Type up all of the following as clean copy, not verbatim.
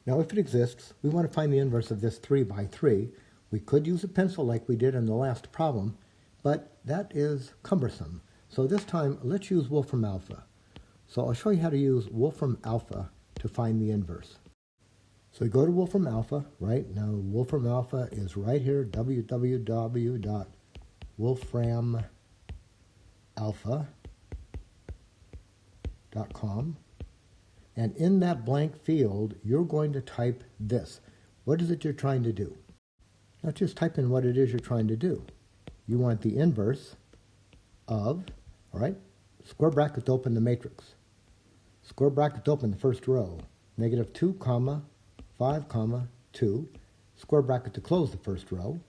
Now, if it exists, we want to find the inverse of this 3 by 3. We could use a pencil like we did in the last problem, but that is cumbersome. So this time, let's use Wolfram Alpha. So I'll show you how to use Wolfram Alpha to find the inverse. So we go to Wolfram Alpha, right? Now, Wolfram Alpha is right here, www.wolframalpha.com. And in that blank field, you're going to type this. What is it you're trying to do? Not just type in what it is you're trying to do. You want the inverse of, all right, square bracket to open the matrix. Square bracket to open the first row. Negative 2, comma, 5, comma, 2. Square bracket to close the first row.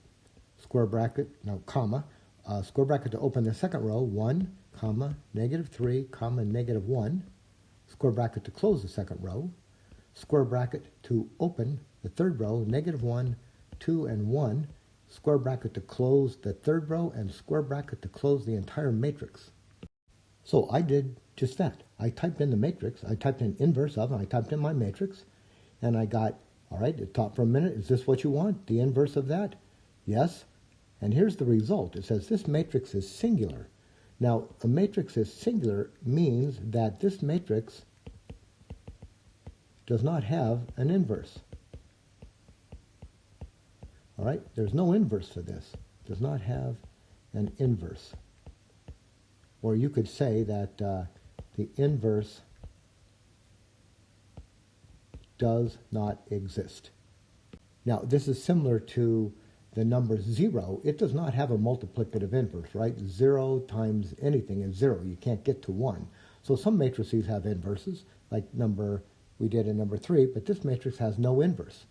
Square bracket, no, comma. Square bracket to open the second row. 1, comma, negative 3, comma, negative 1. Square bracket to close the second row, square bracket to open the third row, negative 1, 2, and 1, square bracket to close the third row, and square bracket to close the entire matrix. So I did just that. I typed in the matrix, I typed in inverse of, and I typed in my matrix, and I got, all right, it thought for a minute, is this what you want, the inverse of that? Yes. And here's the result. It says this matrix is singular. Now, a matrix is singular means that this matrix does not have an inverse. All right, there's no inverse to this. It does not have an inverse. Or you could say that the inverse does not exist. Now, this is similar to the number 0. It does not have a multiplicative inverse, right? 0 times anything is 0. You can't get to 1. So some matrices have inverses, like we did in number 3, but this matrix has no inverse.